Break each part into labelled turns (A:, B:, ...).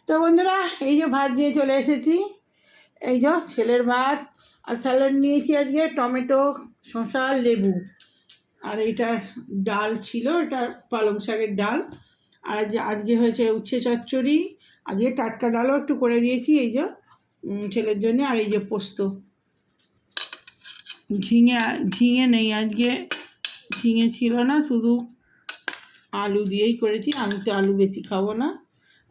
A: তো বন্ধুরা, এই যে ভাত নিয়ে চলে এসেছি। এই যে ছেলের ভাত আর স্যালাড নিয়েছি আজকে, টমেটো, শসা, লেবু। আর এইটার ডাল ছিল, এটা পালং শাকের ডাল। আর আজকে হয়েছে উচ্ছে চচ্চড়ি। আজকে টাটকা ডালও একটু করে দিয়েছি এই যে ছেলের জন্য। আর এই যে পোস্ত, ঝিঙে ঝিঙে নেই আজকে, ঝিঙে ছিল না, শুধু আলু দিয়েই করেছি। আমি তো আলু বেশি খাবো না।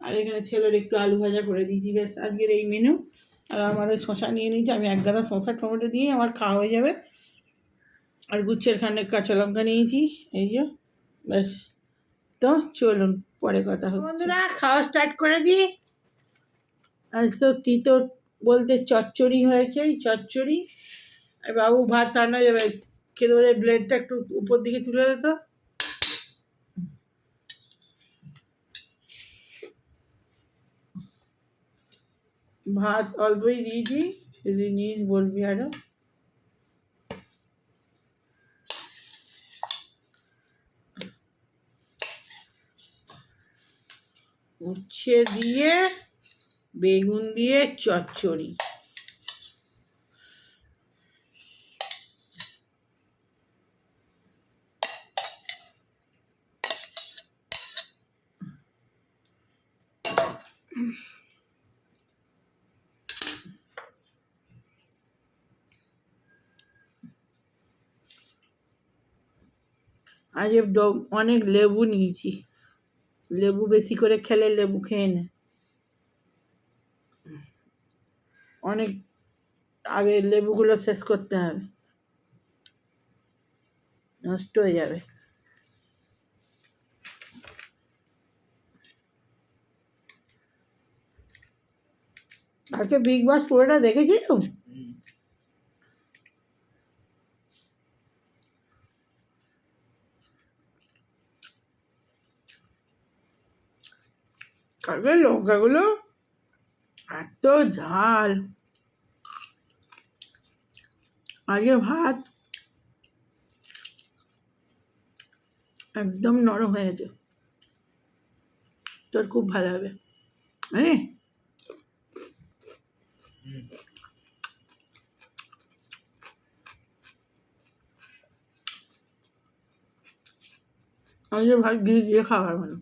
A: আর এখানে ছেলের একটু আলু ভাজা করে দিয়েছি, ব্যাস আজকের এই মেনু। আর আমার ওই শশা নিয়ে নিয়েছি, আমি এক গাদা শশা টমেটো দিয়ে আমার খাওয়া হয়ে যাবে। আর গুচ্ছের খানেক কাঁচা লঙ্কা নিয়েছি, এই যে ব্যাস। তো চলুন পরে কথা হচ্ছে। বন্ধুরা, খাওয়া স্টার্ট করে দিই। আজ তো তিতো বলতে চচ্চড়ি হয়েছে, এই চচ্চড়ি। আর বাবু ভাত রান্না যাবে, খেতে বোধহয় ব্লেডটা একটু উপর দিকে তুলে দিত। ভাত অল্পই দিয়েছি, যদি নিস বলবি আরো। উচ্ছে দিয়ে বেগুন দিয়ে চচ্চড়ি। আজ অনেক লেবু নিয়েছি, লেবু বেশি করে খেলে লেবু খেয়ে নে। অনেক আগে লেবুগুলো শেষ করতে হবে, নষ্ট হয়ে যাবে। কালকে বিগ বস পুরোটা দেখেছিলাম। কালকে লঙ্কাগুলো এত ঝাল। আজকে ভাত একদম নরম হয়ে গেছে, তোর খুব ভালো হবে। হ্যাঁ, আজকে ভাত দিয়ে দিয়ে খাবার মানে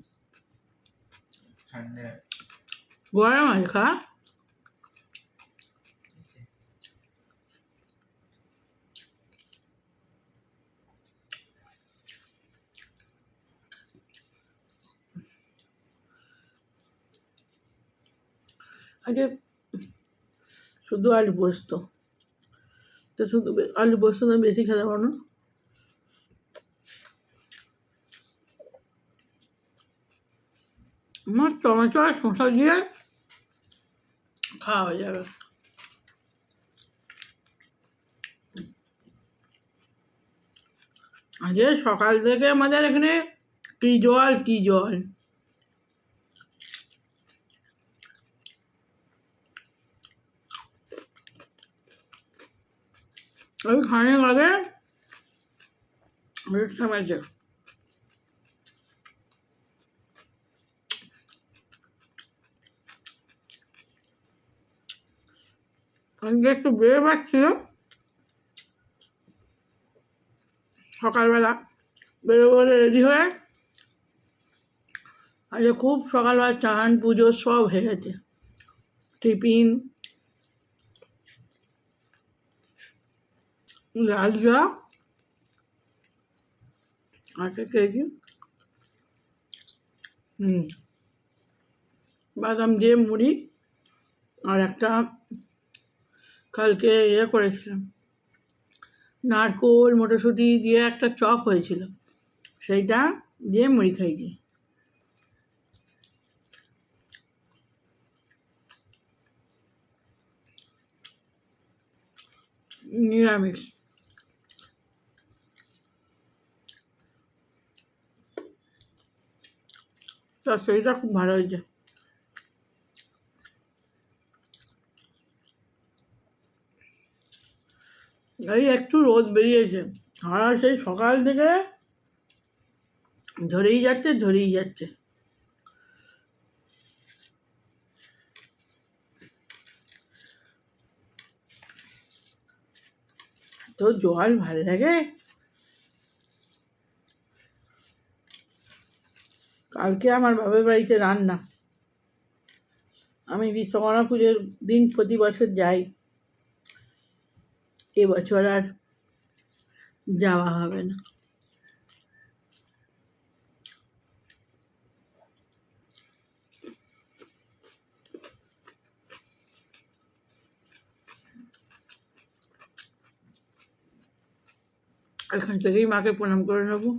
A: গরম আছে, খা। আজকে শুধু আলু পোস্ত, তো শুধু আলু পোস্ত তো বেশি খেতে পারো না। আমার টমেটো আর শসা দিয়ে খাওয়া হয়ে যাবে। আজকে সকাল থেকে আমাদের এখানে কি জল কি জল। ওই খানে আগে বৃষ্টি নামছে। আজকে একটু বেড়ে পাচ্ছিল সকালবেলা, বেরোবো বলে রেডি হয়ে। আজকে খুব সকালবেলা চান পুজো সব হয়ে গেছে, টিফিন, লাল চা, আটা কেজি বাদাম দিয়ে মুড়ি, আর একটা কালকে করেছিলাম নারকোল মটরশুঁটি দিয়ে একটা চপ হয়েছিল, সেইটা দিয়ে মুড়ি খাইছি। নিরামিষ। তা সেইটা খুব ভালো হয়েছে। এই একটু রোদ বেরিয়েছে, আর সেই সকাল থেকে ধরেই যাচ্ছে ধরেই যাচ্ছে। জল ভাল লাগে। কালকে আমার বাবার বাড়িতে রান্না। আমি বিশ্বকর্মা পুজোর দিন প্রতি বছর যাই, এবছর আর যাওয়া হবে না। এখান থেকেই মাকে প্রণাম করে নেবো।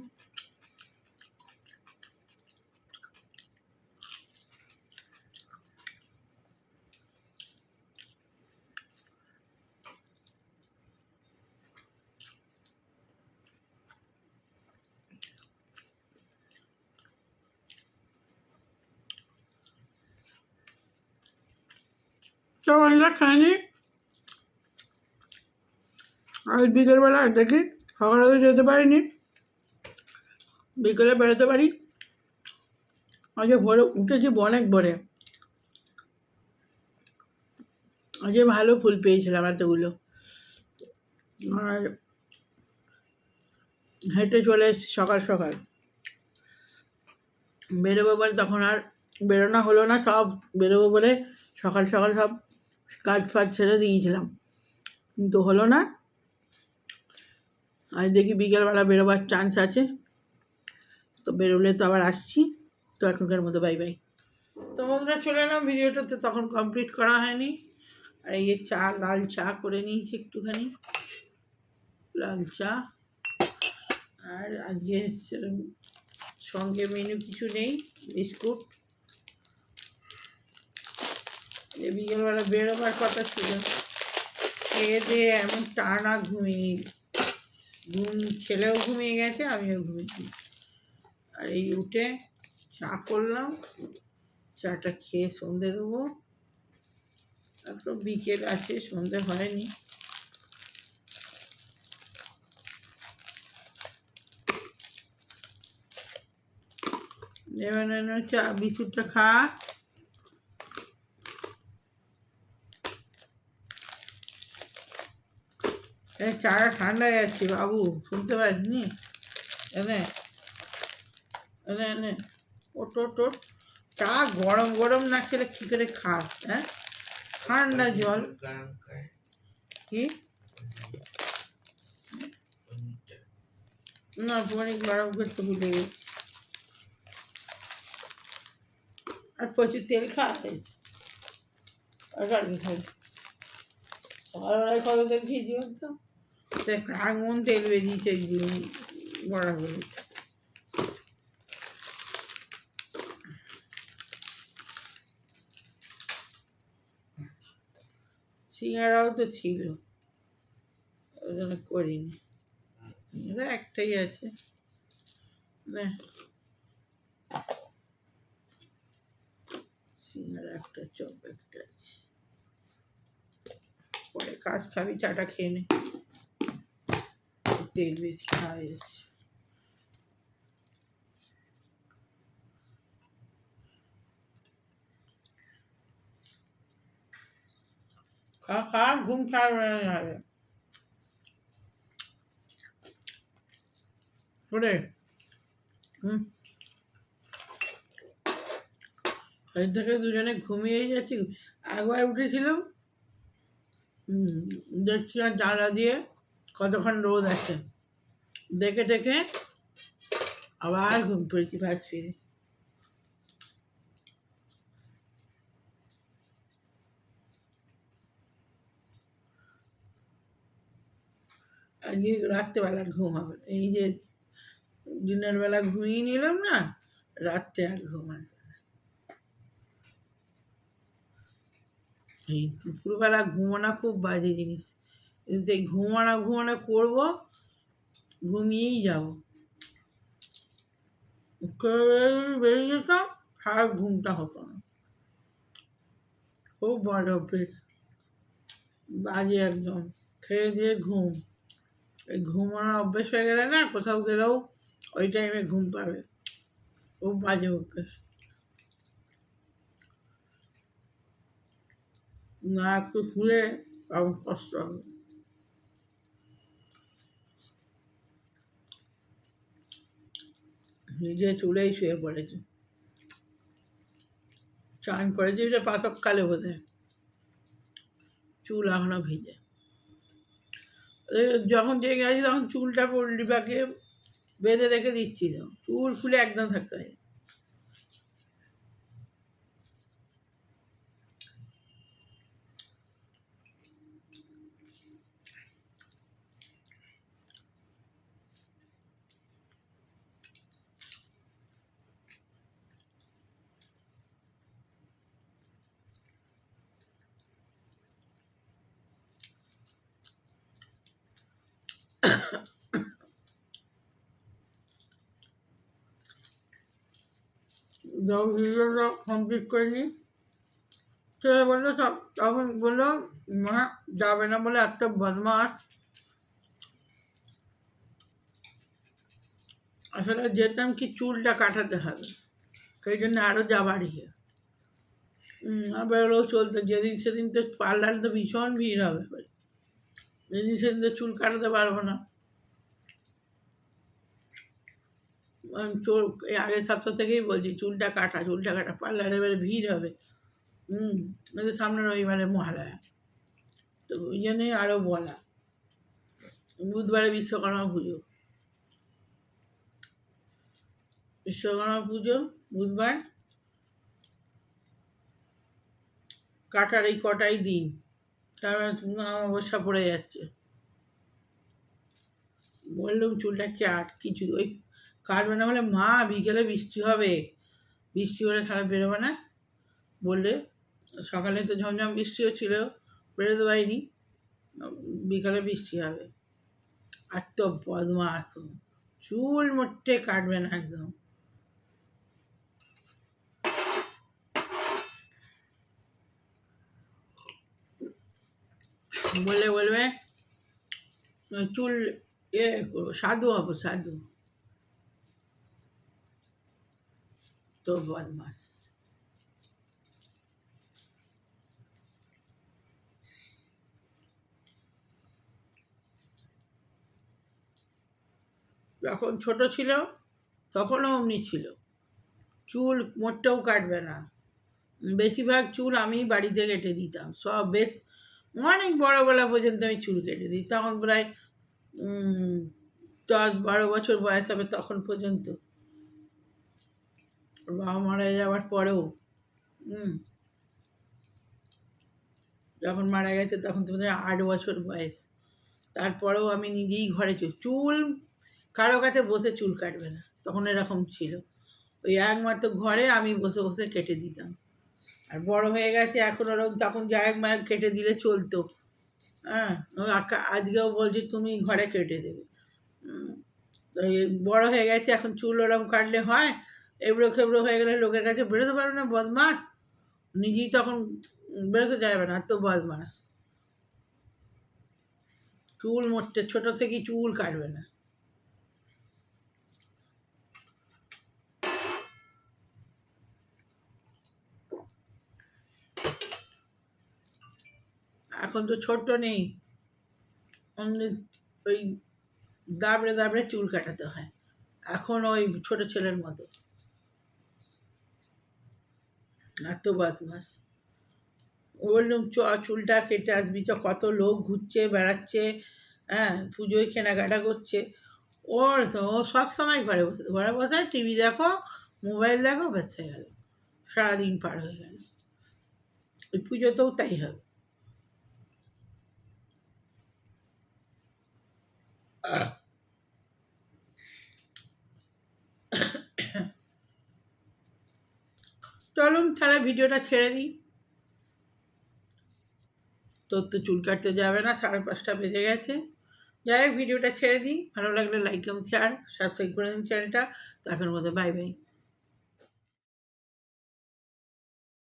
A: তো আমরা খাইনি, আজ বিকেলবেলা দেখি, সকালে তো যেতে পারিনি, বিকেলে বেরোতে পারি। আজকে ভোরে উঠেছি অনেক ভোরে, আজকে ভালো ফুল পেয়েছিলাম এতগুলো। আর হেঁটে চলে এসেছি সকাল সকাল। বেরোবো বলে তখন আর বেরোনো হলো না, সব বেরোবো বলে সকাল সকাল সব কাজ ফাজ ছেড়ে দিয়েছিলাম, কিন্তু হলো না। আজ দেখি বিকেলবেলা বেরোবার চান্স আছে, তো বেরোলে তো আবার আসছি। তো এখনকার মতো বাই বাই। তো বন্ধুরা চলে এলাম, ভিডিওটা তো তখন কমপ্লিট করা হয়নি। আর এই চা, লাল চা করে নিয়েছি একটুখানি, লাল চা। আর আজকে সঙ্গে মেনু কিছু নেই, বিস্কুট। বিকেলবেলা বেরোবার কথা ছিল, খেয়ে দিয়ে এমন টানা ছেলেও ঘুমিয়ে গেছে, আমিও ঘুমিয়েছি। আর এই উঠে চা করলাম, চাটা খেয়ে সন্ধে দেবো। তারপর বিকেল আছে, সন্ধে হয়নি। এবার চা বিস্কুটটা খা। চাটা ঠান্ডা যাচ্ছে বাবু, শুনতে পারিনি? এনে এনে এনে ওট ওট ওট। চা গরম গরম না খেলে কী করে খাস? হ্যাঁ, ঠান্ডা জল কি না, পনির গরম করতে ভুলে গেছি। আর প্রচুর তেল খায়, আর কালকে খাই সকালবেলায় কত তেল খেয়েছি বলতো? কেমন তেল বেরিয়েছে বড়া করে। সিঙ্গারাও তো ছিল, ওই জন্য করিনি। সিঙ্গারা একটাই আছে না, সিঙ্গারা একটা, চপ একটা আছে। পরে কাজ খাবি, চাটা খেয়ে নে, তেল বেশি খাওয়া যাচ্ছে। খা খা, ঘুম ছাড়বে না করে। এর থেকে দুজনে ঘুমিয়েই যাচ্ছি। একবার উঠেছিলাম, দেখছি আর জানলা দিয়ে কতক্ষণ রোদ আছে, দেখে টেকে আবার ঘুম পড়েছি ফাঁস ফিরে। আজকে রাত্রেবেলার ঘুম হবে, এই যে দিনের বেলা ঘুমিয়ে নিলাম না, রাত্রে আর ঘুম আসবে না। এই দুপুরবেলা ঘুমানো খুব বাজে জিনিস, সেই ঘুমানো করবো, ঘুমিয়েই যাবো। বেরিয়ে যেতাম, আর ঘুমটা হতো না। খুব বড় অভ্যেস, বাজে একদম। খেয়ে দিয়ে ঘুম, এই ঘুমানোর অভ্যেস হয়ে গেলে না, কোথাও গেলেও ওই টাইমে ঘুম পাবে, খুব বাজে অভ্যেস। না একটু শুলে তখন কষ্ট হবে। নিজে চুলেই শুয়ে পড়েছে, চান করেছে এটা প্রাতঃকালে বোধ হয়, চুল এখনো ভিজে। যখন যে গেছি তখন চুলটা পল্লিপাকে বেঁধে রেখে দিচ্ছিল, চুল খুলে একদম থাকতে হয়। যখন ভিডিওটা কমপ্লিট করে নিই, ছেলে বললো সব, তখন বললো মা যাবে না বলে একটা বদমাস। আসলে যেতাম কি চুলটা কাটাতে হবে, সেই জন্য আরও যাবারই। আবার ও চলতো, যেদিন সেদিন তো পার্লারে তো ভীষণ ভিড় হবে, যেদিন সেদিন তো চুল কাটাতে পারবো না। চোর আগের সপ্তাহ থেকেই বলছি চুলটা কাটা পার্লারে এবারে ভিড় হবে। সামনে রবিবারে মহালয়া, তো ওই জন্যই আরও বলা। বুধবারে বিশ্বকর্মা পুজো, বুধবার, কাটার এই কটাই দিন, তারপরে অমাবস্যা পড়ে যাচ্ছে। বললাম চুলটা কাট, কিছু ওই কাটবে না বলে মা বিকেলে বৃষ্টি হবে, বৃষ্টি হলে সারা বেরোবে না বললে। সকালে তো ঝমঝম বৃষ্টি হচ্ছিল, বেরোতে পারিনি, বিকালে বৃষ্টি হবে। আর তো বদমাস, চুল মোটে কাটবে না একদম। বলবে চুল সাধু হবো, সাধু। তো বদমাস। যখন ছোট ছিল তখনও অমনি ছিল, চুল মোটেও কাটবে না। বেশিরভাগ চুল আমি বাড়িতে কেটে দিতাম, সব বেশ অনেক বড়োবেলা পর্যন্ত আমি চুল কেটে দিই। তখন প্রায় 10-12 বছর বয়স হবে তখন পর্যন্ত, বাবা মারা যাওয়ার পরেও। যখন মারা গেছে তখন তোমাদের 8 বছর বয়স, তারপরেও আমি নিজেই ঘরে চুল কারো কাছে বসে চুল কাটবে না, তখন এরকম ছিল। ওই একমাত্র ঘরে আমি বসে বসে কেটে দিতাম। আর বড় হয়ে গেছে এখন ওরকম, তখন যাই মায়ের কেটে দিলে চলতো। আজকেও বলছি তুমি ঘরে কেটে দেবে। বড় হয়ে গেছে এখন চুল ওরকম কাটলে হয়, এবড়ো খেবড়ো হয়ে গেলে লোকের কাছে বেরোতে পারবে না, বদমাস। নিজেই তখন বেরোতে যাবে না, তো বদমাস। চুল মোটে ছোট থেকেই চুল কাটবে না। এখন তো ছোট্ট নেই, ওই দাবড়ে দাবড়ে চুল কাটাতে হয় এখন, ওই ছোট ছেলের মতো। এত বদমাস। বললাম চুলটা কেটে আসবি, কত লোক ঘুরছে বেড়াচ্ছে, পুজোয় কেনাকাটা করছে। ও সব সময় ঘরে বসে টিভি দেখো, মোবাইল দেখো, ব্যাস হয়ে গেল, সারাদিন পার হয়ে গেল। ওই পুজোতেও তাই হবে। চলুন তাহলে ভিডিওটা ছেড়ে দিই, তোর তো চুল কাটতে যাবে না, 5:30 বেজে গেছে। যাই হোক ভিডিওটা ছেড়ে দিই, ভালো লাগলে লাইক এবং শেয়ার সাবস্ক্রাইব করে দিন চ্যানেলটা। তো এখন মধ্যে বাই বাই।